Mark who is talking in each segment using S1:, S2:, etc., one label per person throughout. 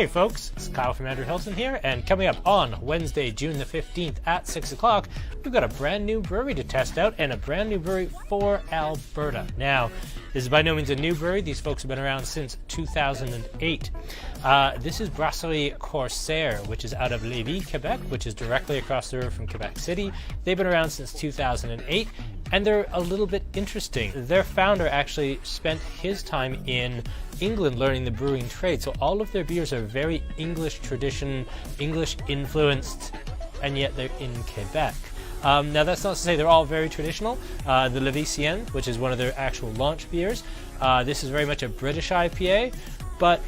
S1: Hey folks, it's Kyle from Andrew Hilton here, and coming up on Wednesday, June the 15th at 6 o'clock, we've got a brand new brewery to test out, and a brand new brewery for Alberta. Now, this is by no means a new brewery. These folks have been around since 2008. This is Brasserie Corsaire, which is out of Lévis, Quebec, which is directly across the river from Quebec City. They've been around since 2008, and they're a little bit interesting. Their founder actually spent his time in England learning the brewing trade, so all of their beers are very English tradition, English influenced, and yet they're in Quebec. Now that's not to say they're all very traditional. The Lévisienne, which is one of their actual launch beers, this is very much a British IPA, but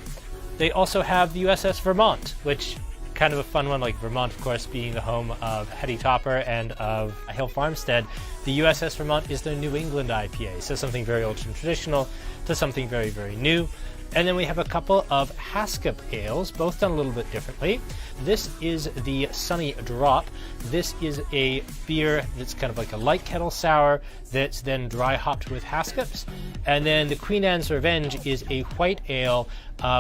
S1: they also have the USS Vermont, which kind of a fun one, like Vermont, of course, being the home of Hetty Topper and of Hill Farmstead. The USS Vermont is their New England IPA, so something very old and traditional to something very, very new. And then we have a couple of Haskap ales, both done a little bit differently. This is the Sunny Drop. This is a beer that's kind of like a light kettle sour that's then dry hopped with Haskaps. And then the Queen Anne's Revenge is a white ale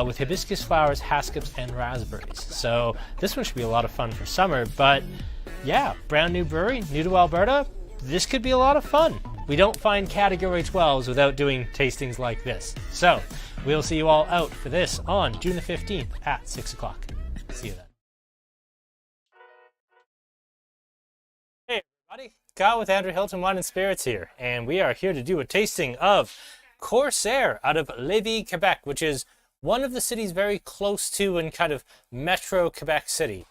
S1: with hibiscus flowers, Haskaps, and raspberries. So this one should be a lot of fun for summer, but yeah, brand new brewery, new to Alberta. This could be a lot of fun. We don't find category 12s without doing tastings like this. So we'll see you all out for this on June the 15th at 6 o'clock. See you then. Hey everybody, Kyle with Andrew Hilton Wine and Spirits here, and we are here to do a tasting of Corsaire out of Lévis, Quebec, which is one of the cities very close to and kind of metro Quebec City.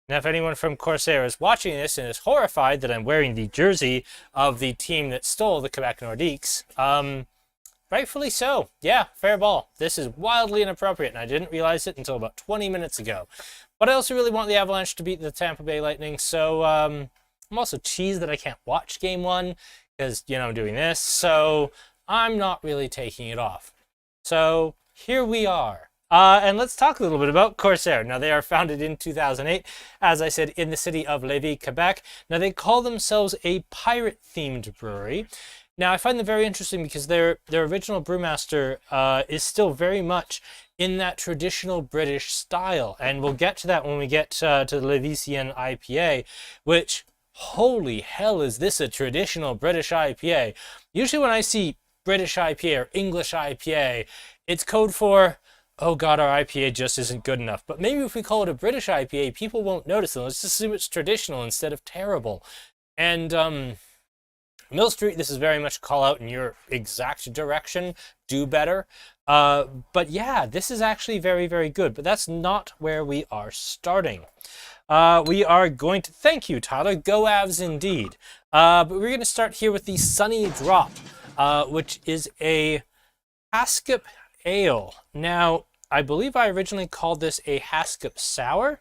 S1: Now, if anyone from Corsaire is watching this and is horrified that I'm wearing the jersey of the team that stole the Quebec Nordiques, rightfully so. Yeah, fair ball. This is wildly inappropriate, and I didn't realize it until about 20 minutes ago. But I also really want the Avalanche to beat the Tampa Bay Lightning, so I'm also cheesed that I can't watch Game 1 because, you know, I'm doing this, so I'm not really taking it off. So here we are. And let's talk a little bit about Corsaire. Now, they are founded in 2008, as I said, in the city of Lévis, Quebec. Now, they call themselves a pirate-themed brewery. Now, I find them very interesting because their original brewmaster is still very much in that traditional British style. And we'll get to that when we get to the Lévisienne IPA, which, holy hell, is this a traditional British IPA? Usually when I see British IPA or English IPA, it's code for, oh god, our IPA just isn't good enough. But maybe if we call it a British IPA, people won't notice it. Let's just assume it's traditional instead of terrible. And Mill Street, this is very much a call out in your exact direction. Do better. But yeah, this is actually very, very good. But that's not where we are starting. We are going to thank you, Tyler. Go Avs indeed. But we're going to start here with the Sunny Drop, which is a Haskap ale. Now, I believe I originally called this a Haskap sour.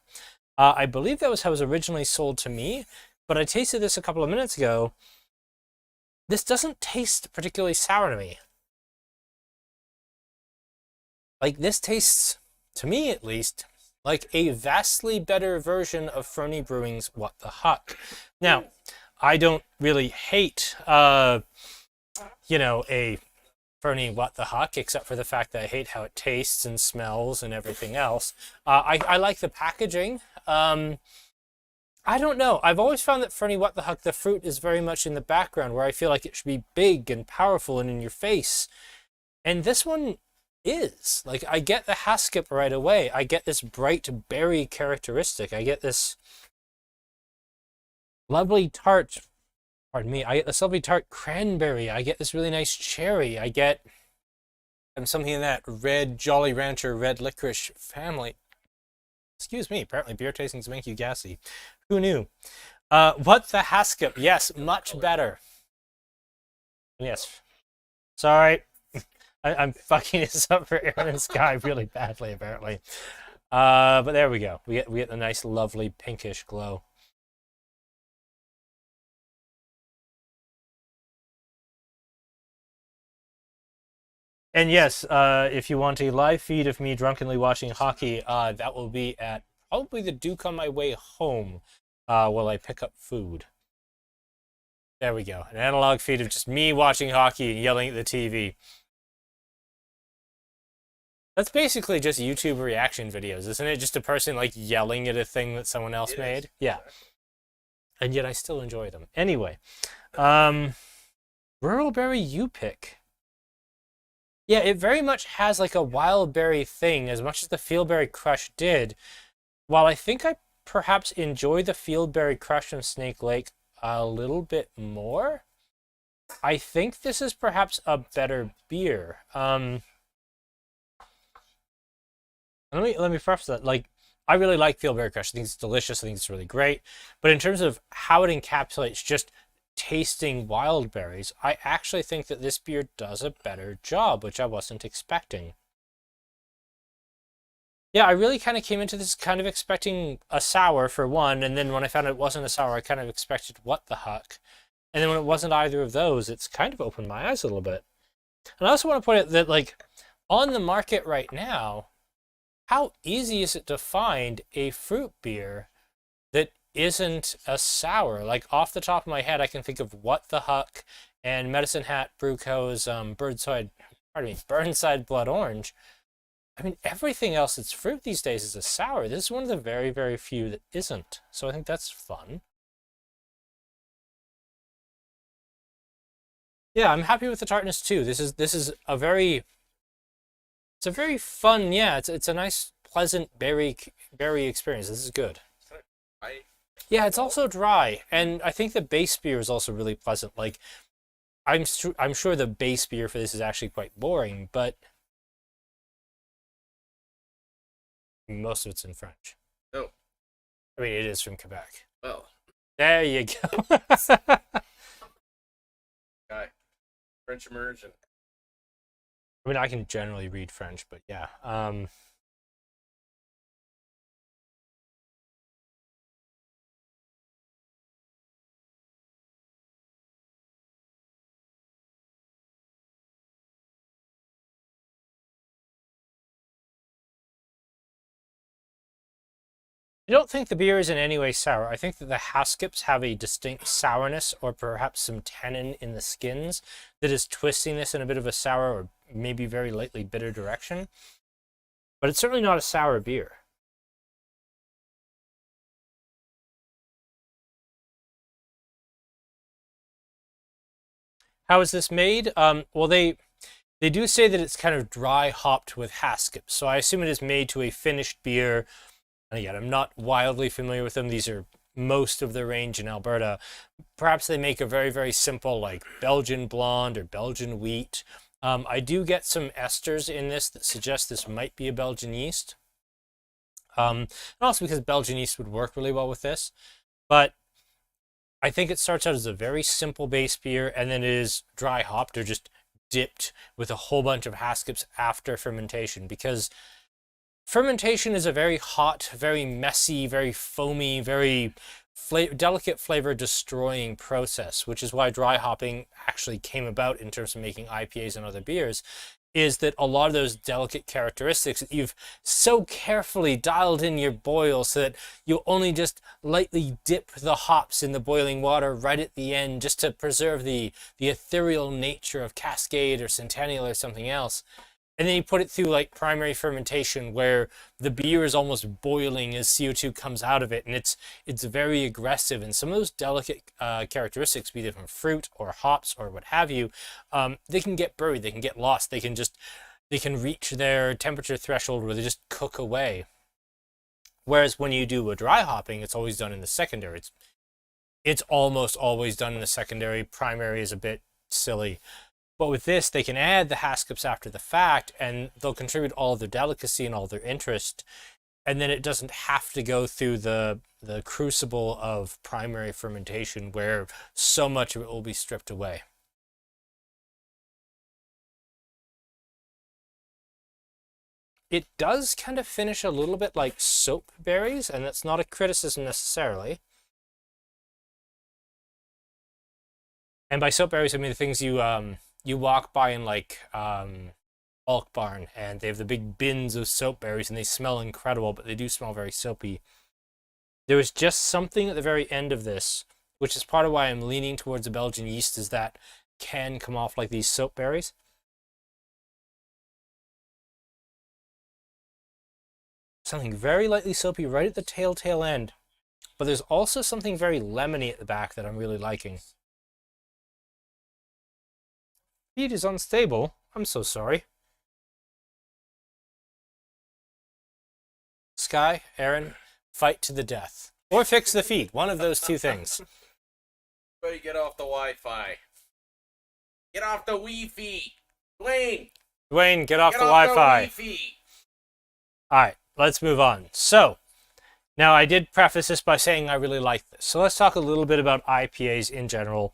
S1: I believe that was how it was originally sold to me, but I tasted this a couple of minutes ago. This doesn't taste particularly sour to me. Like, this tastes, to me at least, like a vastly better version of Fernie Brewing's What the Huck. Now, I don't really hate, a Fernie What the Huck, except for the fact that I hate how it tastes and smells and everything else. I like the packaging. I don't know. I've always found that Fernie What the Huck, the fruit is very much in the background, where I feel like it should be big and powerful and in your face. And this one is. Like, I get the Haskap right away. I get this bright berry characteristic. I get this lovely tart, pardon me, I get this lovely tart cranberry. I get this really nice cherry. I get something in that red Jolly Rancher red licorice family. Excuse me, apparently beer tastings make you gassy. Who knew? What the Haskap? Yes, much better. Yes. Sorry. I'm fucking this up for Aaron and Sky really badly, apparently. But there we go. We get the nice, lovely pinkish glow. And yes, if you want a live feed of me drunkenly watching hockey, that will be at probably the Duke on my way home while I pick up food. There we go. An analog feed of just me watching hockey and yelling at the TV. That's basically just YouTube reaction videos, isn't it? Just a person like yelling at a thing that someone else made. Yeah. And yet I still enjoy them. Anyway, Rural Berry U-Pick. Yeah, it very much has like a wild berry thing, as much as the Fieldberry Crush did. While I think I perhaps enjoy the Fieldberry Crush from Snake Lake a little bit more, I think this is perhaps a better beer. Let me preface that. Like, I really like Fieldberry Crush. I think it's delicious. I think it's really great. But in terms of how it encapsulates just tasting wild berries, I actually think that this beer does a better job, which I wasn't expecting. Yeah, I really kind of came into this kind of expecting a sour for one, and then when I found out it wasn't a sour, I kind of expected What the Huck. And then when it wasn't either of those, it's kind of opened my eyes a little bit. And I also want to point out that, like, on the market right now, how easy is it to find a fruit beer that isn't a sour? Like, off the top of my head, I can think of What the Huck and Medicine Hat Brew Co.'s Burnside Blood Orange. I mean, everything else that's fruit these days is a sour. This is one of the very, very few that isn't. So I think that's fun. Yeah, I'm happy with the tartness too. This is a very fun, yeah, it's a nice, pleasant berry experience. This is good. Yeah, it's also dry, and I think the base beer is also really pleasant. Like, I'm sure the base beer for this is actually quite boring, but most of it's in French.
S2: Oh.
S1: I mean, it is from Quebec.
S2: Well.
S1: There you go.
S2: Guy. French immersion.
S1: I mean, I can generally read French, but yeah. I don't think the beer is in any way sour. I think that the Haskaps have a distinct sourness or perhaps some tannin in the skins that is twisting this in a bit of a sour or maybe very lightly bitter direction. But it's certainly not a sour beer. How is this made? Well, they do say that it's kind of dry hopped with Haskap. So I assume it is made to a finished beer. And again, I'm not wildly familiar with them. These are most of the range in Alberta. Perhaps they make a very, very simple like Belgian blonde or Belgian wheat. I do get some esters in this that suggest this might be a Belgian yeast. And also because Belgian yeast would work really well with this. But I think it starts out as a very simple base beer, and then it is dry hopped or just dipped with a whole bunch of Haskaps after fermentation, because fermentation is a very hot, very messy, very foamy, very delicate flavor destroying process, which is why dry hopping actually came about in terms of making IPAs and other beers, is that a lot of those delicate characteristics that you've so carefully dialed in your boil so that you'll only just lightly dip the hops in the boiling water right at the end just to preserve the ethereal nature of Cascade or Centennial or something else. And then you put it through like primary fermentation where the beer is almost boiling as CO2 comes out of it, and it's very aggressive. And some of those delicate characteristics, be they from fruit or hops or what have you, they can get buried, they can get lost, they can reach their temperature threshold where they just cook away. Whereas when you do a dry hopping, it's always done in the secondary. It's almost always done in the secondary. Primary is a bit silly. But with this, they can add the Haskaps after the fact, and they'll contribute all of their delicacy and all their interest. And then it doesn't have to go through the crucible of primary fermentation where so much of it will be stripped away. It does kind of finish a little bit like soap berries, and that's not a criticism necessarily. And by soap berries, I mean the things you walk by in like bulk barn, and they have the big bins of soap berries, and they smell incredible, but they do smell very soapy. There was just something at the very end of this, which is part of why I'm leaning towards the Belgian yeast, is that can come off like these soap berries. Something very lightly soapy right at the tail end, but there's also something very lemony at the back that I'm really liking. Feed is unstable. I'm so sorry. Sky, Aaron, fight to the death. Or fix the feed. One of those two things.
S2: Everybody get off the Wi-Fi. Get off the Wi-Fi. Dwayne,
S1: get off the Wi-Fi. Alright, let's move on. So, now I did preface this by saying I really like this. So let's talk a little bit about IPAs in general.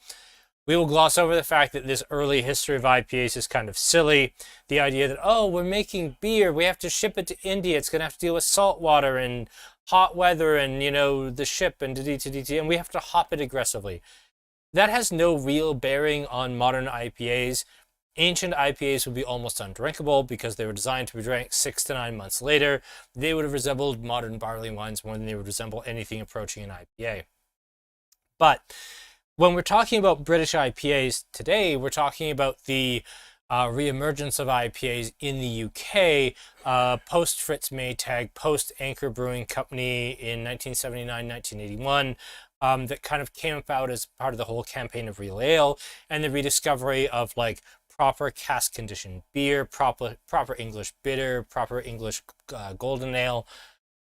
S1: We will gloss over the fact that this early history of IPAs is kind of silly. The idea that, oh, we're making beer, we have to ship it to India, it's going to have to deal with salt water and hot weather and, you know, the ship and and we have to hop it aggressively. That has no real bearing on modern IPAs. Ancient IPAs would be almost undrinkable because they were designed to be drank 6 to 9 months later. They would have resembled modern barley wines more than they would resemble anything approaching an IPA. But when we're talking about British IPAs today, we're talking about the reemergence of IPAs in the UK, post Fritz Maytag, post Anchor Brewing Company in 1979, 1981, that kind of came about as part of the whole campaign of real ale and the rediscovery of like proper cask conditioned beer, proper English bitter, proper English golden ale.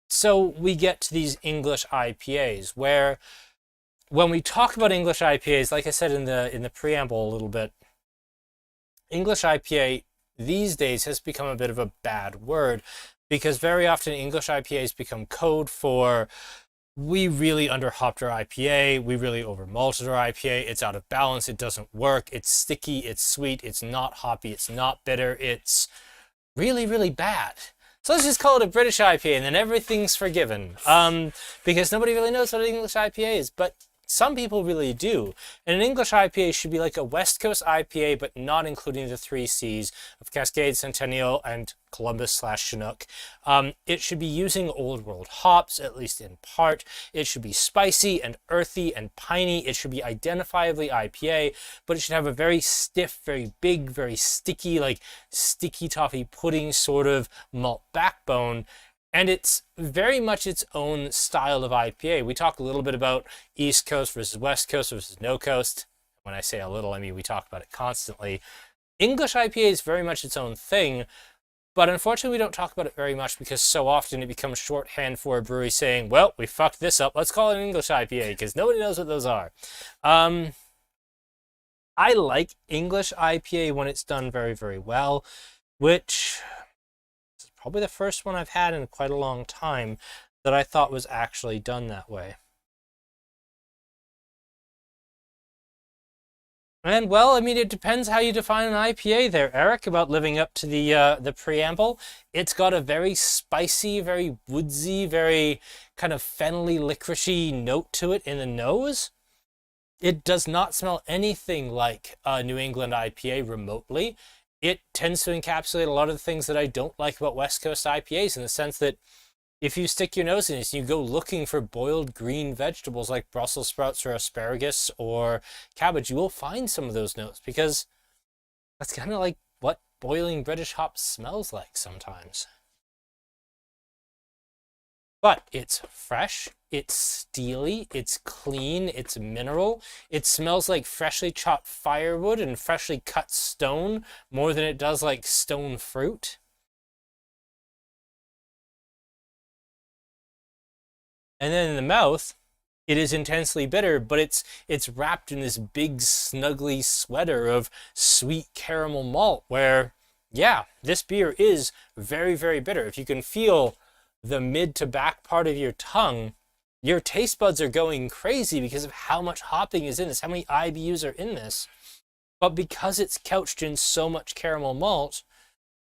S1: So we get to these English IPAs where, when we talk about English IPAs, like I said in the preamble a little bit, English IPA these days has become a bit of a bad word because very often English IPAs become code for, we really underhopped our IPA, we really overmalted our IPA, it's out of balance, it doesn't work, it's sticky, it's sweet, it's not hoppy, it's not bitter, it's really, really bad. So let's just call it a British IPA and then everything's forgiven. Because nobody really knows what an English IPA is, but some people really do. And an English IPA should be like a West Coast IPA, but not including the 3 C's of Cascade, Centennial, and Columbus/Chinook. It should be using Old World hops, at least in part. It should be spicy and earthy and piney. It should be identifiably IPA, but it should have a very stiff, very big, very sticky, like sticky toffee pudding sort of malt backbone. And it's very much its own style of IPA. We talk a little bit about East Coast versus West Coast versus No Coast. When I say a little, I mean we talk about it constantly. English IPA is very much its own thing, but unfortunately we don't talk about it very much because so often it becomes shorthand for a brewery saying, well, we fucked this up, let's call it an English IPA, because nobody knows what those are. I like English IPA when it's done very, very well, which probably the first one I've had in quite a long time that I thought was actually done that way. And well, I mean, it depends how you define an IPA there, Eric, about living up to the preamble. It's got a very spicy, very woodsy, very kind of fennelly, licoricey note to it in the nose. It does not smell anything like a New England IPA remotely. It tends to encapsulate a lot of the things that I don't like about West Coast IPAs, in the sense that if you stick your nose in it and you go looking for boiled green vegetables like Brussels sprouts or asparagus or cabbage, you will find some of those notes, because that's kind of like what boiling British hops smells like sometimes. But it's fresh, it's steely, it's clean, it's mineral. It smells like freshly chopped firewood and freshly cut stone more than it does like stone fruit. And then in the mouth, it is intensely bitter, but it's wrapped in this big snuggly sweater of sweet caramel malt where, yeah, this beer is very, very bitter. If you can feel the mid to back part of your tongue, your taste buds are going crazy because of how much hopping is in this, how many IBUs are in this. But because it's couched in so much caramel malt,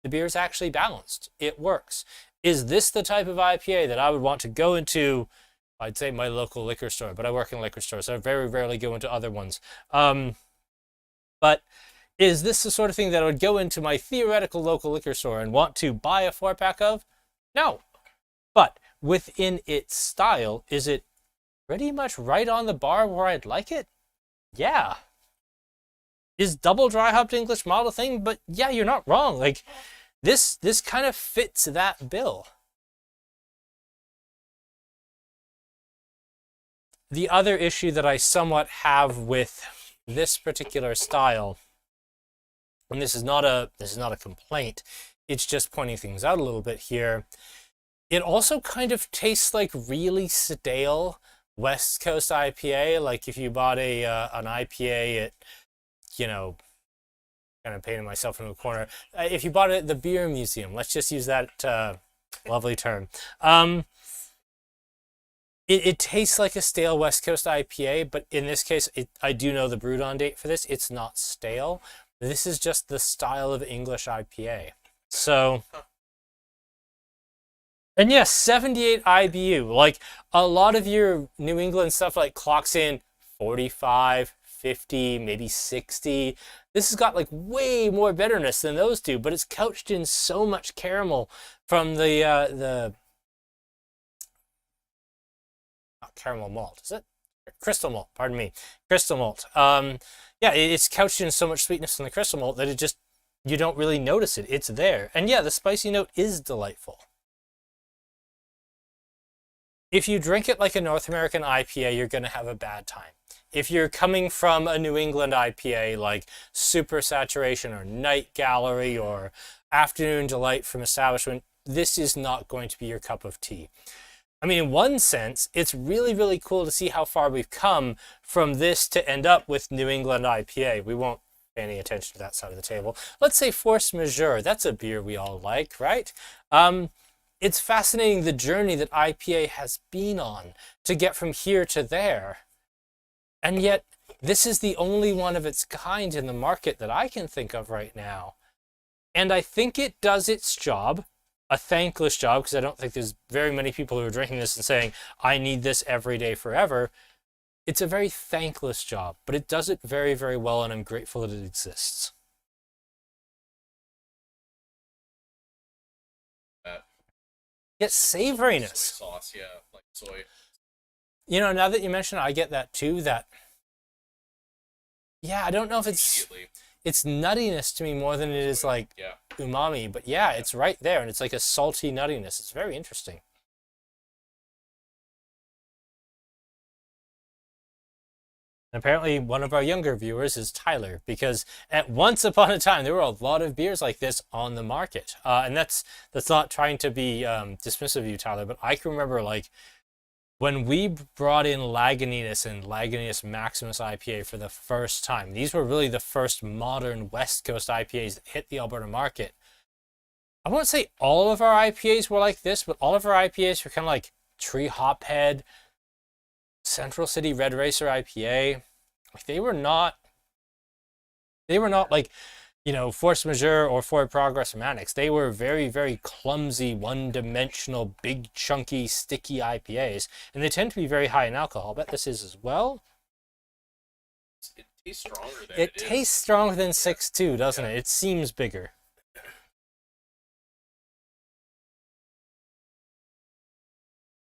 S1: the beer is actually balanced. It works. Is this the type of IPA that I would want to go into, I'd say my local liquor store, but I work in a liquor store, so I very rarely go into other ones. But is this the sort of thing that I would go into my theoretical local liquor store and want to buy a 4-pack of? No. But within its style, is it pretty much right on the bar where I'd like it? Yeah. Is double dry hopped English malt a thing? But yeah, you're not wrong. Like, this kind of fits that bill. The other issue that I somewhat have with this particular style, and this is not a complaint, it's just pointing things out a little bit here. It also kind of tastes like really stale West Coast IPA. Like if you bought an IPA at, you know, kind of painting myself into a corner. If you bought it at the Beer Museum, let's just use that lovely term. It tastes like a stale West Coast IPA, but in this case, I do know the brewed on date for this. It's not stale. This is just the style of English IPA. So, and yes, 78 IBU. Like a lot of your New England stuff like clocks in 45, 50, maybe 60. This has got like way more bitterness than those two, but it's couched in so much caramel from the not caramel malt, is it? Crystal malt, pardon me. Crystal malt. Yeah, it's couched in so much sweetness from the crystal malt that it just, you don't really notice it. It's there. And yeah, the spicy note is delightful. If you drink it like a North American IPA, you're going to have a bad time. If you're coming from a New England IPA like Super Saturation or Night Gallery or Afternoon Delight from Establishment, this is not going to be your cup of tea. I mean, in one sense, it's really, really cool to see how far we've come from this to end up with New England IPA. We won't pay any attention to that side of the table. Let's say Force Majeure. That's a beer we all like, right? It's fascinating the journey that IPA has been on to get from here to there. And yet, this is the only one of its kind in the market that I can think of right now. And I think it does its job, a thankless job, because I don't think there's very many people who are drinking this and saying, I need this every day forever. It's a very thankless job, but it does it very, very well, and I'm grateful that it exists. Get savoriness.
S2: Soy sauce, yeah, like soy.
S1: You know, now that you mention it, I get that too. That, yeah, I don't know if it's nuttiness to me more than it is like umami, but yeah, it's right there, and it's like a salty nuttiness. It's very interesting. And apparently one of our younger viewers is Tyler, because at once upon a time, there were a lot of beers like this on the market. And that's not trying to be dismissive of you, Tyler, but I can remember like when we brought in Lagunitas and Lagunitas Maximus IPA for the first time. These were really the first modern West Coast IPAs that hit the Alberta market. I won't say all of our IPAs were like this, but all of our IPAs were kind of like Tree Hophead, Central City Red Racer IPA. Like they were not like, you know, Force Majeure or Forward Progress or Mannix. They were very, very clumsy, one-dimensional, big, chunky, sticky IPAs, and they tend to be very high in alcohol. I bet this is as well.
S2: It tastes stronger than
S1: it tastes stronger than 6.2, doesn't it? It seems bigger.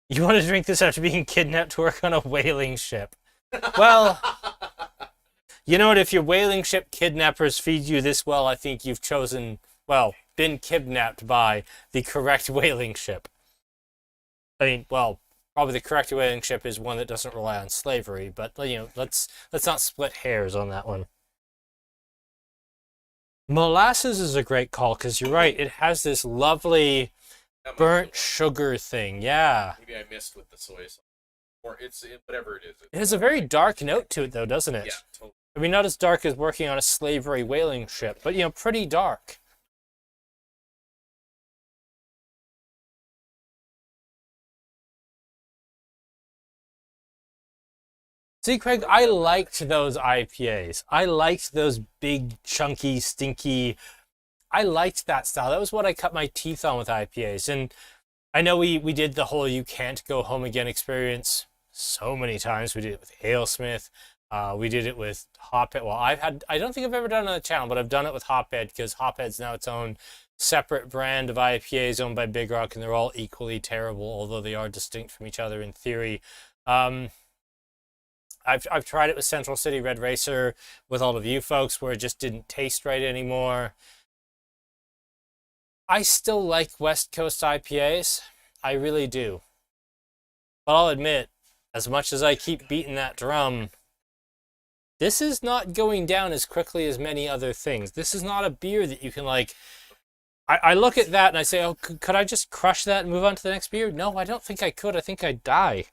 S1: You want to drink this after being kidnapped to work on a whaling ship. Well, you know what? If your whaling ship kidnappers feed you this well, I think you've chosen, well, been kidnapped by the correct whaling ship. I mean, well, probably the correct whaling ship is one that doesn't rely on slavery, but, you know, let's not split hairs on that one. Molasses is a great call, because you're right, it has this lovely burnt sugar thing, yeah.
S2: Maybe I missed with the soy sauce. Or it's whatever it is.
S1: It has a very dark note to it, though, doesn't it?
S2: Yeah, totally.
S1: I mean, not as dark as working on a slavery whaling ship, but, you know, pretty dark. See, Craig, I liked those IPAs. I liked those big, chunky, stinky. I liked that style. That was what I cut my teeth on with IPAs. And I know we did the whole you can't go home again experience so many times. We did it with AleSmith. We did it with Hophead. Well, I don't think I've ever done it on the channel, but I've done it with Hophead because Hophead's now its own separate brand of IPAs owned by Big Rock, and they're all equally terrible, although they are distinct from each other in theory. I've tried it with Central City Red Racer with all of you folks where it just didn't taste right anymore. I still like West Coast IPAs. I really do. But I'll admit, as much as I keep beating that drum, this is not going down as quickly as many other things. This is not a beer that you can like... I look at that and I say, oh, could I just crush that and move on to the next beer? No, I don't think I could. I think I'd die.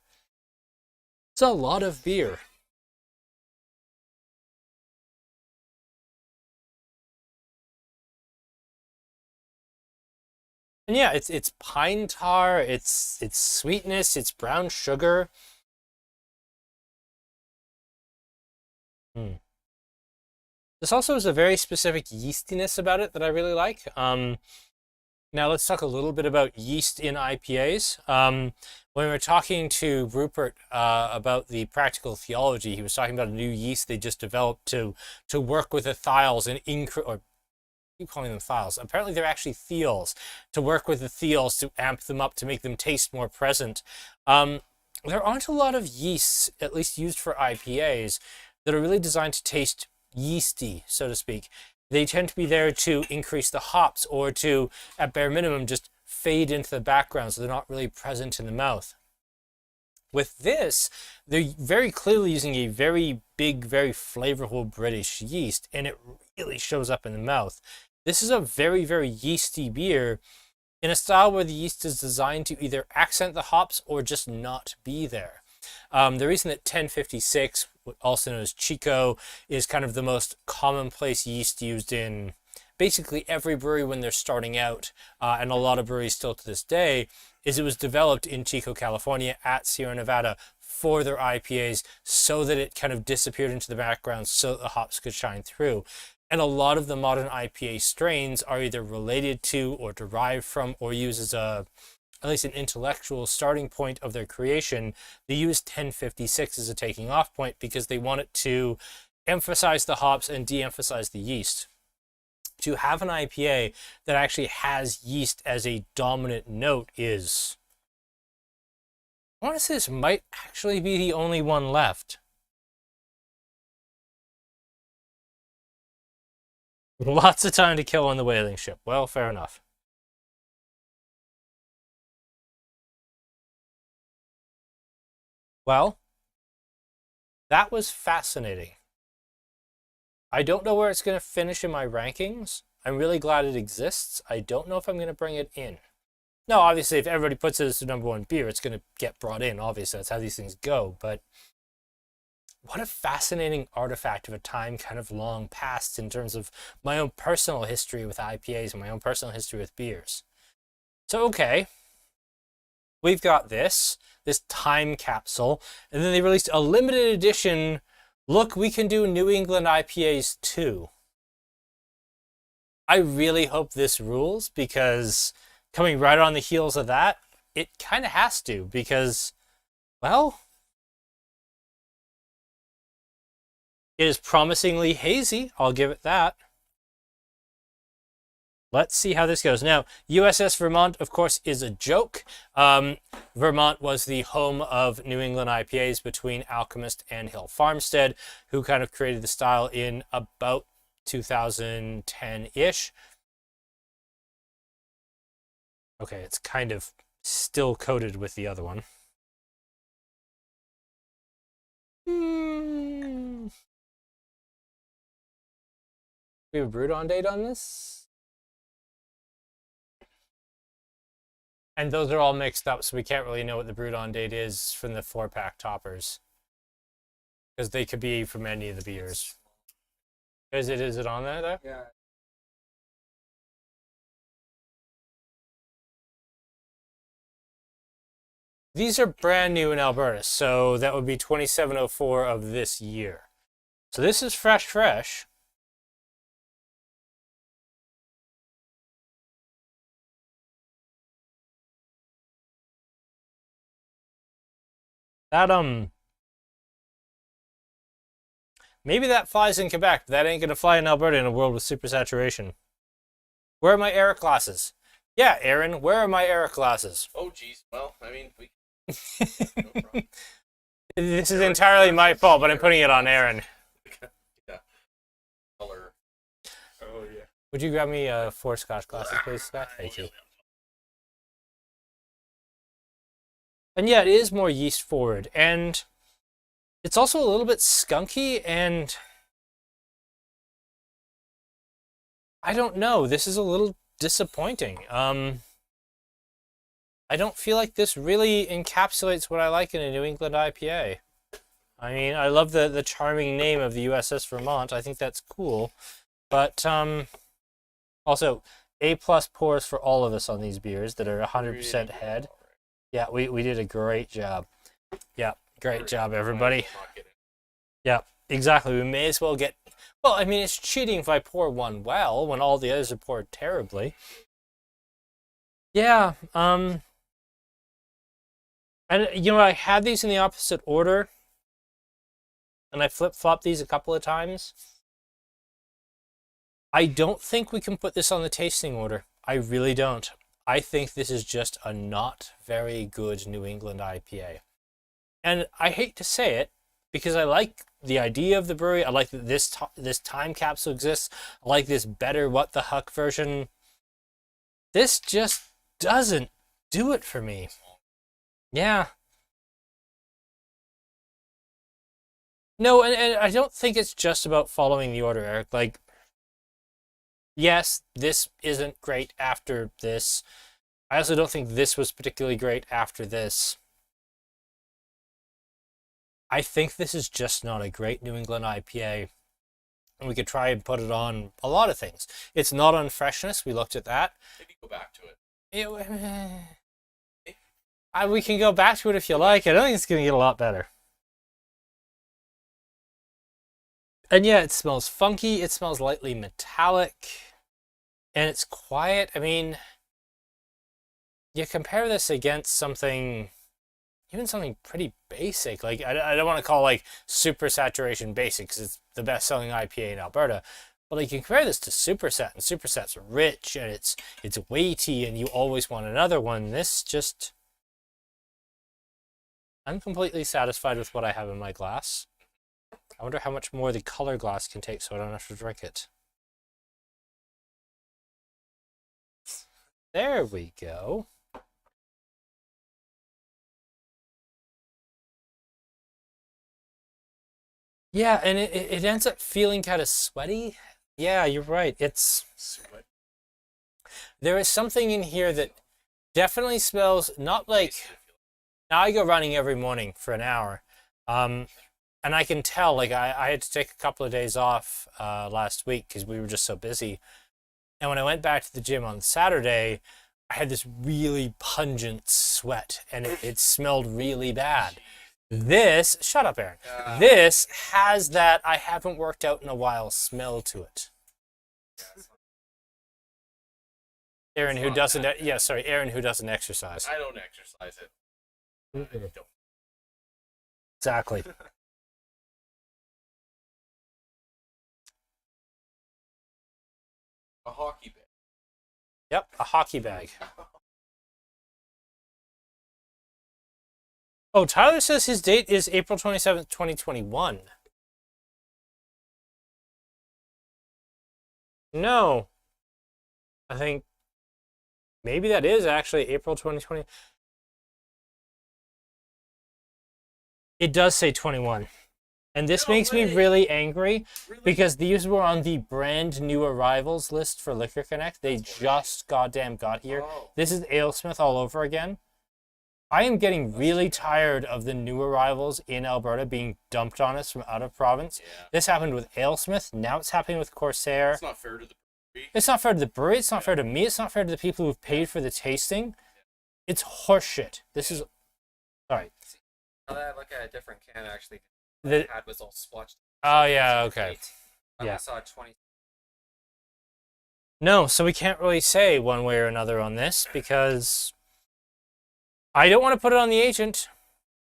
S1: It's a lot of beer. And yeah, it's pine tar, it's sweetness, it's brown sugar. This also has a very specific yeastiness about it that I really like. Now let's talk a little bit about yeast in IPAs. When we were talking to Rupert about the practical theology, he was talking about a new yeast they just developed to work with the thiols and increase, or I keep calling them thiols. Apparently they're actually thiols, to work with the thiols to amp them up to make them taste more present. There aren't a lot of yeasts, at least used for IPAs, that are really designed to taste yeasty, so to speak. They tend to be there to increase the hops or to, at bare minimum, just fade into the background so they're not really present in the mouth. With this, they're very clearly using a very big, very flavorful British yeast, and it really shows up in the mouth. This is a very, very yeasty beer in a style where the yeast is designed to either accent the hops or just not be there. The reason that 1056, also known as Chico, is kind of the most commonplace yeast used in basically every brewery when they're starting out, and a lot of breweries still to this day, is it was developed in Chico, California at Sierra Nevada for their IPAs so that it kind of disappeared into the background so that the hops could shine through. And a lot of the modern IPA strains are either related to or derived from or use as at least an intellectual starting point of their creation. They use 1056 as a taking off point because they want it to emphasize the hops and de-emphasize the yeast. To have an IPA that actually has yeast as a dominant note is... I want to say this might actually be the only one left. Lots of time to kill on the whaling ship. Well, fair enough. Well, that was fascinating. I don't know where it's going to finish in my rankings. I'm really glad it exists. I don't know if I'm going to bring it in. No, obviously, if everybody puts it as the #1 beer, it's going to get brought in. Obviously, that's how these things go. But what a fascinating artifact of a time kind of long past in terms of my own personal history with IPAs and my own personal history with beers. So, okay, we've got this time capsule, and then they released a limited edition, look, we can do New England IPAs too. I really hope this rules, because coming right on the heels of that, it kind of has to, because, well, it is promisingly hazy, I'll give it that. Let's see how this goes. Now, USS Vermont, of course, is a joke. Vermont was the home of New England IPAs between Alchemist and Hill Farmstead, who kind of created the style in about 2010-ish. Okay, it's kind of still coated with the other one. We have a brewed on date on this? And those are all mixed up, so we can't really know what the brewed on date is from the 4-pack toppers. Because they could be from any of the beers. Is it on there though?
S3: Yeah.
S1: These are brand new in Alberta, so that would be 2704 of this year. So this is fresh. That, maybe that flies in Quebec, but that ain't gonna fly in Alberta in a world with supersaturation. Where are my Eric glasses? Yeah, Aaron, where are my Eric glasses?
S2: Oh, geez. Well, I mean, we. No problem.
S1: This is entirely my fault, but I'm putting it on Aaron.
S2: Yeah. Color. Oh, yeah.
S1: Would you grab me 4 Scotch glasses, please, Scott? Thank you. And yeah, it is more yeast forward, and it's also a little bit skunky, and I don't know, this is a little disappointing. I don't feel like this really encapsulates what I like in a New England IPA. I mean, I love the charming name of the USS Vermont. I think that's cool. But also, A+ pours for all of us on these beers that are 100% head. Yeah, we did a great job. Yeah, great job, everybody. Yeah, exactly. We may as well get... Well, I mean, it's cheating if I pour one well when all the others are poured terribly. Yeah, and, you know, I had these in the opposite order, and I flip-flopped these a couple of times. I don't think we can put this on the tasting order. I really don't. I think this is just a not very good New England IPA. And I hate to say it, because I like the idea of the brewery. I like that this time capsule exists. I like this better What the Huck version. This just doesn't do it for me. Yeah. No, and I don't think it's just about following the order, Eric. Like, yes, this isn't great after this. I also don't think this was particularly great after this. I think this is just not a great New England IPA. And we could try and put it on a lot of things. It's not on freshness. We looked at that.
S2: Maybe go back to it.
S1: We can go back to it if you like. I don't think it's going to get a lot better. And yeah, it smells funky. It smells lightly metallic. And it's quiet. I mean, you compare this against something, even something pretty basic. Like, I don't want to call like Super Saturation basic because it's the best-selling IPA in Alberta. But like, you compare this to Superset, and Superset's rich and it's weighty, and you always want another one. This just, I'm completely satisfied with what I have in my glass. I wonder how much more the color glass can take so I don't have to drink it. There we go. Yeah, and it ends up feeling kind of sweaty. Yeah, you're right. There is something in here that definitely smells not like... Now I go running every morning for an hour. And And I can tell, like, I had to take a couple of days off last week because we were just so busy. And when I went back to the gym on Saturday, I had this really pungent sweat, and it smelled really bad. This, shut up, Aaron. This has that I haven't worked out in a while smell to it. Aaron who doesn't, Aaron who doesn't exercise.
S2: I don't exercise it. I don't.
S1: Exactly.
S2: A hockey bag.
S1: Yep, a hockey bag. Oh, Tyler says his date is April 27th, 2021. No. I think maybe that is actually April 2020. It does say 21. And this makes me really angry because these were on the brand new arrivals list for Liquor Connect. They just goddamn got here. This is AleSmith all over again. I am getting really tired of the new arrivals in Alberta being dumped on us from out of province. Yeah. This happened with AleSmith. Now it's happening with Corsaire.
S2: It's not fair to the brewery.
S1: It's not fair to the brewery. It's not fair to me. It's not fair to the people who've paid for the tasting. It's horseshit. This is... Sorry.
S3: Now that I look at a different can, actually,
S1: The
S3: had was all swatched.
S1: Oh, yeah, okay.
S3: I
S1: Yeah.
S3: saw 20.
S1: No, so we can't really say one way or another on this because I don't want to put it on the agent,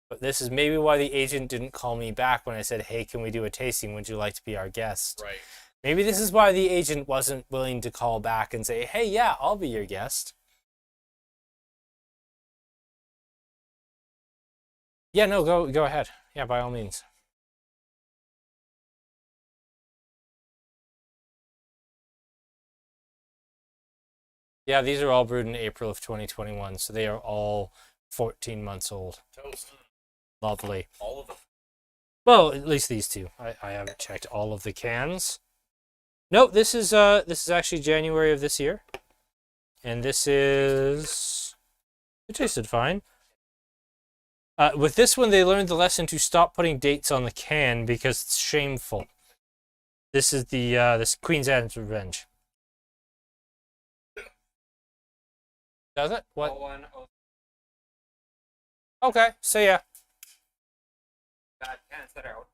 S1: but this is maybe why the agent didn't call me back when I said, hey, can we do a tasting? Would you like to be our guest?
S2: Right.
S1: Maybe this is why the agent wasn't willing to call back and say, hey, yeah, I'll be your guest. Yeah, no, go ahead. Yeah, by all means. Yeah, these are all brewed in April of 2021, so they are all 14 months old.
S2: Toast.
S1: Lovely.
S2: All of them.
S1: Well, at least these two. I haven't checked all of the cans. No, this is actually January of this year. And this is... It tasted fine. With this one, they learned the lesson to stop putting dates on the can because it's shameful. This is the this Queen's Adam's Revenge. Does it? What? Okay, so yeah.
S3: Bad cans that are out.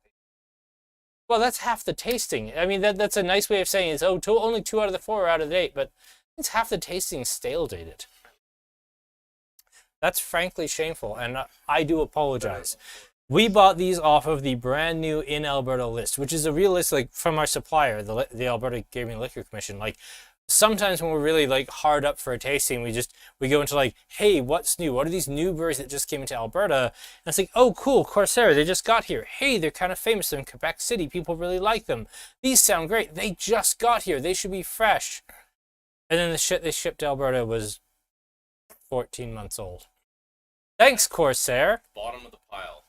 S1: Well, that's half the tasting. I mean, that's a nice way of saying it's only 2 out of the 4 are out of date, but it's half the tasting stale dated. That's frankly shameful, and I do apologize. We bought these off of the brand new in Alberta list, which is a real list, like from our supplier, the Alberta Gaming Liquor Commission. Like sometimes when we're really like hard up for a tasting, we go into like, hey, what's new? What are these new breweries that just came into Alberta? And it's like, oh, cool, Corsaire, they just got here. Hey, they're kind of famous. They're in Quebec City. People really like them. These sound great. They just got here. They should be fresh. And then the shit they shipped to Alberta was 14 months old. Thanks, Corsaire.
S2: Bottom of the pile.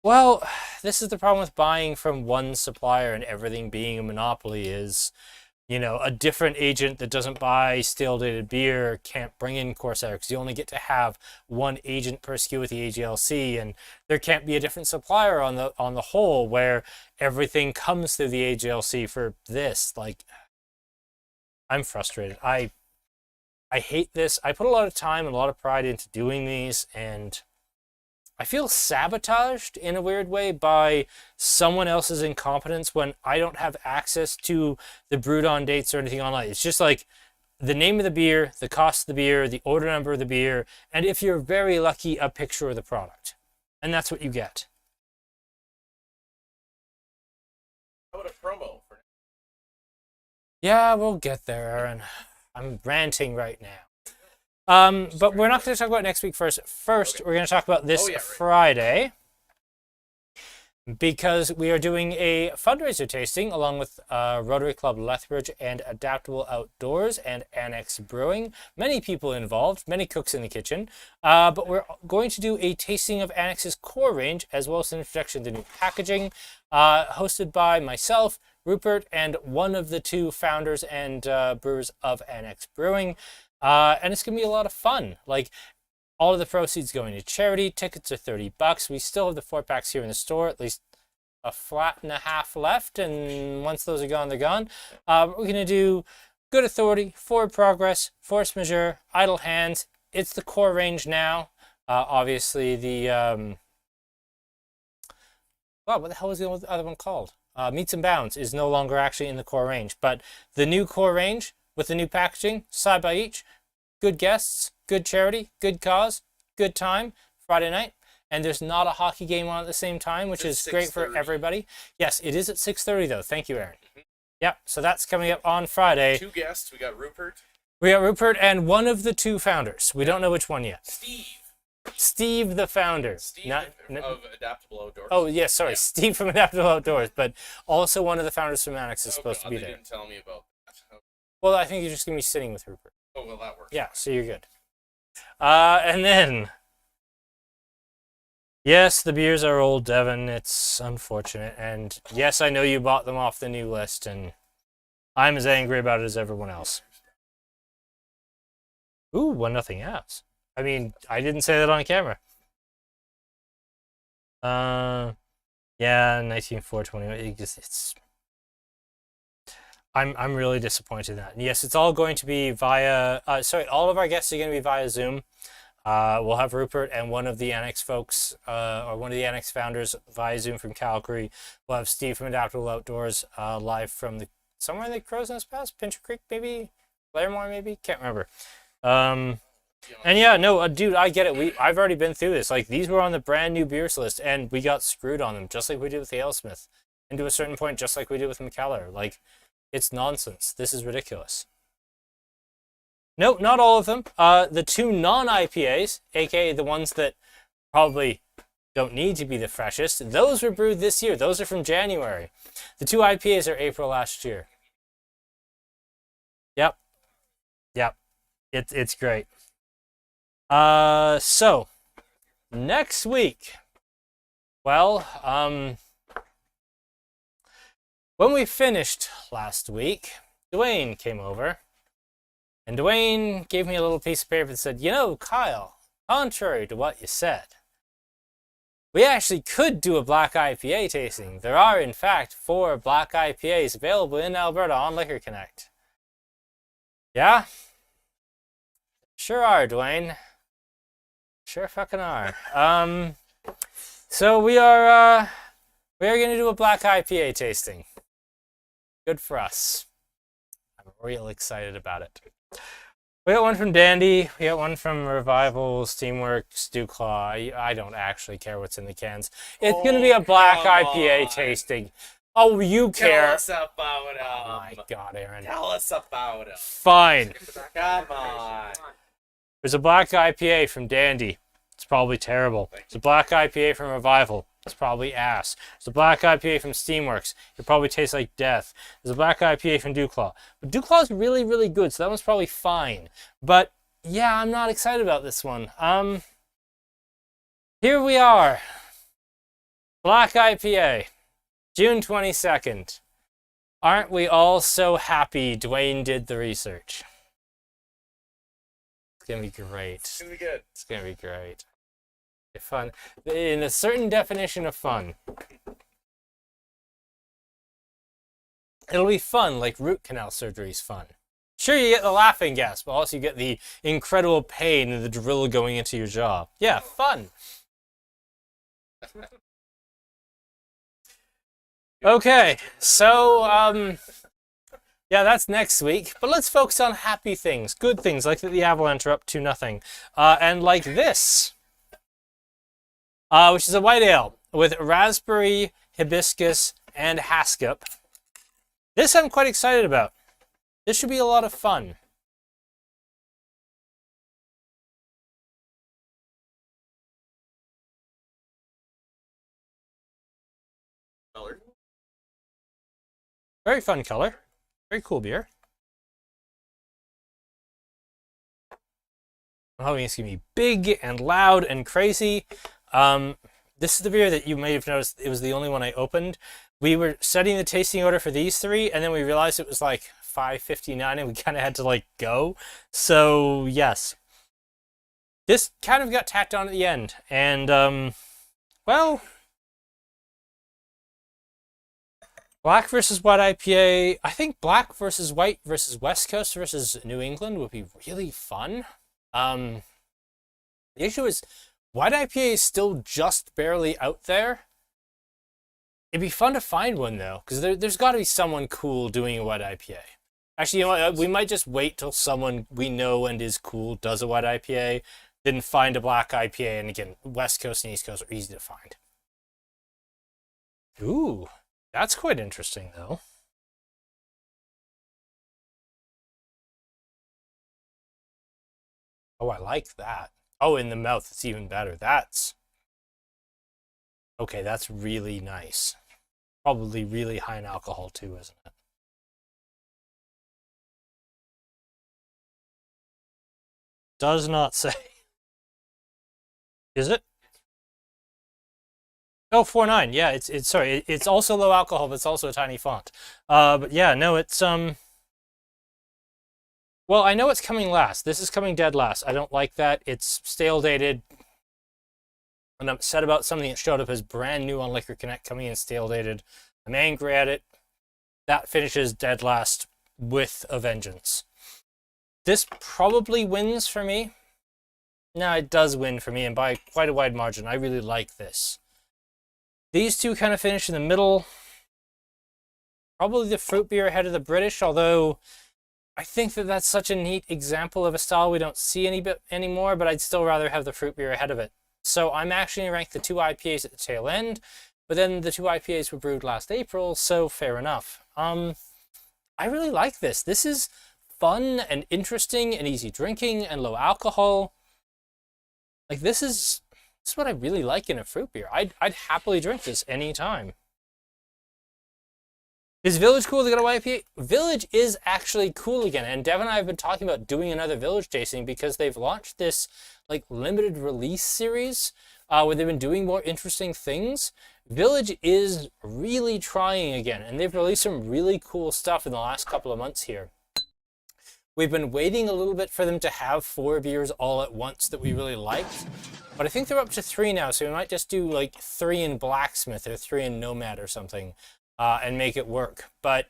S1: Well, this is the problem with buying from one supplier and everything being a monopoly is, you know, a different agent that doesn't buy stale dated beer can't bring in Corsaire because you only get to have one agent per SKU with the AGLC, and there can't be a different supplier on the whole where everything comes through the AGLC for this. Like, I'm frustrated. I hate this. I put a lot of time and a lot of pride into doing these, and I feel sabotaged in a weird way by someone else's incompetence when I don't have access to the brewed on dates or anything online. It's just like the name of the beer, the cost of the beer, the order number of the beer, and if you're very lucky, a picture of the product. And that's what you get.
S2: How about a promo for...
S1: Yeah, we'll get there, Aaron. I'm ranting right now. But we're not going to talk about next week first. First, we're going to talk about this Friday because we are doing a fundraiser tasting along with Rotary Club Lethbridge and Adaptable Outdoors and Annex Brewing. Many people involved, many cooks in the kitchen. But we're going to do a tasting of Annex's core range as well as an introduction to new packaging, hosted by myself, Rupert, and one of the 2 founders and brewers of Annex Brewing. And it's going to be a lot of fun. Like, All of the proceeds going to charity. Tickets are $30. We still have the 4-packs here in the store, at least a flat and a half left, and once those are gone, they're gone. We're going to do Good Authority, Forward Progress, Force Majeure, Idle Hands. It's the core range now. Obviously, the... wow, what the hell was the other one called? Meets and Bounds is no longer actually in the core range, but the new core range with the new packaging, side by each, good guests, good charity, good cause, good time, Friday night. And there's not a hockey game on at the same time, which is great for everybody. Yes, it is at 6:30 though. Thank you, Aaron. Yep, so that's coming up on Friday.
S2: 2 guests. We got Rupert.
S1: We got Rupert and one of the 2 founders. We don't know which one yet. Steve the founder.
S2: Steve of Adaptable Outdoors.
S1: Oh, yes, sorry. Yeah. Steve from Adaptable Outdoors, but also one of the founders from Annex is supposed to be there.
S2: They didn't tell me about that. Okay.
S1: Well, I think you're just going to be sitting with Rupert.
S2: Oh, well, that works.
S1: Yeah, so you're good. And then... yes, the beers are old, Devin. It's unfortunate. And yes, I know you bought them off the new list, and I'm as angry about it as everyone else. Ooh, 1-0 Avs. I mean, I didn't say that on camera. Yeah, 19-4-21. It's... I'm really disappointed in that. And yes, it's all going to be via... all of our guests are going to be via Zoom. We'll have Rupert and one of the Annex folks, or one of the Annex founders via Zoom from Calgary. We'll have Steve from Adaptable Outdoors live from somewhere in the Crow's Nest Pass, Pincher Creek, maybe? Claremore, maybe? Can't remember. And yeah, no, dude, I get it. I've already been through this. Like, these were on the brand new beers list, and we got screwed on them, just like we did with the AleSmith. And to a certain point, just like we did with McKellar. Like, it's nonsense. This is ridiculous. No, not all of them. The 2 non-IPAs, aka the ones that probably don't need to be the freshest, those were brewed this year. Those are from January. The 2 IPAs are April last year. Yep. Yep. It's great. So, next week, well, when we finished last week, Dwayne came over. And Dwayne gave me a little piece of paper and said, you know, Kyle, contrary to what you said, we actually could do a black IPA tasting. There are, in fact, 4 black IPAs available in Alberta on Liquor Connect. Yeah? Sure are, Dwayne. Sure fucking are. So we are going to do a black IPA tasting. Good for us. I'm real excited about it. We got one from Dandy. We got one from Revival, Steamworks, Dewclaw. I don't actually care what's in the cans. It's going to be a black IPA tasting. Oh, you care.
S2: Tell us about it.
S1: Oh my God, Aaron.
S2: Tell us about it.
S1: Fine.
S2: Come on.
S1: There's a black IPA from Dandy. It's probably terrible. There's a black IPA from Revival. It's probably ass. There's a black IPA from Steamworks. It probably tastes like death. There's a black IPA from Dewclaw. But Dewclaw's really, really good, so that one's probably fine. But yeah, I'm not excited about this one. Here we are. Black IPA. June 22nd. Aren't we all so happy Dwayne did the research? It's gonna be great.
S2: It's gonna be good.
S1: It's gonna be great. Fun. In a certain definition of fun. It'll be fun, like root canal surgery is fun. Sure, you get the laughing gas, but also you get the incredible pain of the drill going into your jaw. Yeah, fun. Okay, so, yeah, that's next week. But let's focus on happy things, good things, like that the Avalanche are up 2-0. And like this. Which is a white ale with raspberry, hibiscus, and Haskap. This I'm quite excited about. This should be a lot of fun.
S2: Color.
S1: Very fun color. Very cool beer. I'm hoping it's going to be big and loud and crazy. This is the beer that you may have noticed it was the only one I opened. We were setting the tasting order for these 3, and then we realized it was like 5:59, and we kind of had to like go. So yes, This kind of got tacked on at the end, and well, black versus white IPA. I think black versus white versus West Coast versus New England would be really fun. The issue is white IPA is still just barely out there. It'd be fun to find one though, because there's got to be someone cool doing a white IPA. Actually, you know what? We might just wait till someone we know and is cool does a white IPA, then find a black IPA. And again, West Coast and East Coast are easy to find. Ooh, that's quite interesting though. Oh, I like that. Oh, in the mouth, it's even better. Okay, that's really nice. Probably really high in alcohol too, isn't it? Does not say. Is it? Oh, 4.9. Yeah, it's sorry. It's also low alcohol, but it's also a tiny font. But yeah, no, it's well, I know it's coming last. This is coming dead last. I don't like that. It's stale dated. And I'm upset about something that showed up as brand new on Liquor Connect coming in stale dated. I'm angry at it. That finishes dead last with a vengeance. This probably wins for me. No, it does win for me, and by quite a wide margin. I really like this. These two kind of finish in the middle. Probably the fruit beer ahead of the British, although I think that that's such a neat example of a style we don't see anymore, but I'd still rather have the fruit beer ahead of it. So I'm actually going to rank the two IPAs at the tail end, but then the two IPAs were brewed last April, so fair enough. I really like this. This is fun and interesting and easy drinking and low alcohol. Like this is what I really like in a fruit beer. I'd happily drink this anytime. Is Village cool to get a IPA? Village is actually cool again, and Dev and I have been talking about doing another Village tasting because they've launched this like limited release series where they've been doing more interesting things. Village is really trying again, and they've released some really cool stuff in the last couple of months here. We've been waiting a little bit for them to have 4 beers all at once that we really liked, but I think they're up to 3 now, so we might just do like 3 in Blacksmith or 3 in Nomad or something. And make it work. But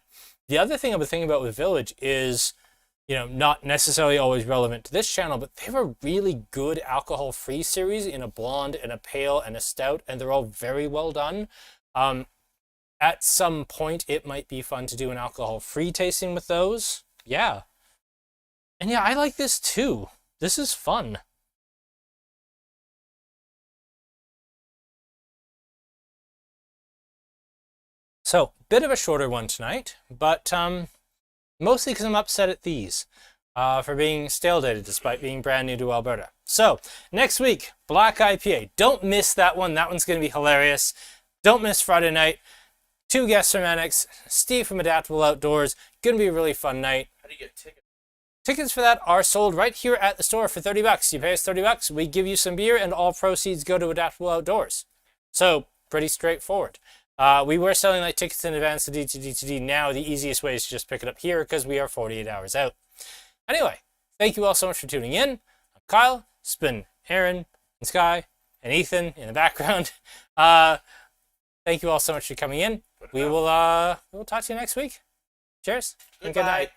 S1: the other thing I've been thinking about with Village is, you know, not necessarily always relevant to this channel, but they have a really good alcohol-free series in a blonde and a pale and a stout, and they're all very well done. At some point, it might be fun to do an alcohol-free tasting with those. Yeah. And yeah, I like this too. This is fun. So, bit of a shorter one tonight, but mostly because I'm upset at these for being stale dated despite being brand new to Alberta. So, next week, Black IPA. Don't miss that one. That one's going to be hilarious. Don't miss Friday night. 2 guests from Annex, Steve from Adaptable Outdoors. Going to be a really fun night.
S2: How do you get tickets?
S1: Tickets for that are sold right here at the store for $30. You pay us $30, we give you some beer, and all proceeds go to Adaptable Outdoors. So, pretty straightforward. We were selling like tickets in advance to D2D. Now the easiest way is to just pick it up here because we are 48 hours out. Anyway, thank you all so much for tuning in. I'm Kyle. It's been Aaron and Sky and Ethan in the background. Thank you all so much for coming in. We'll talk to you next week. Cheers and good night.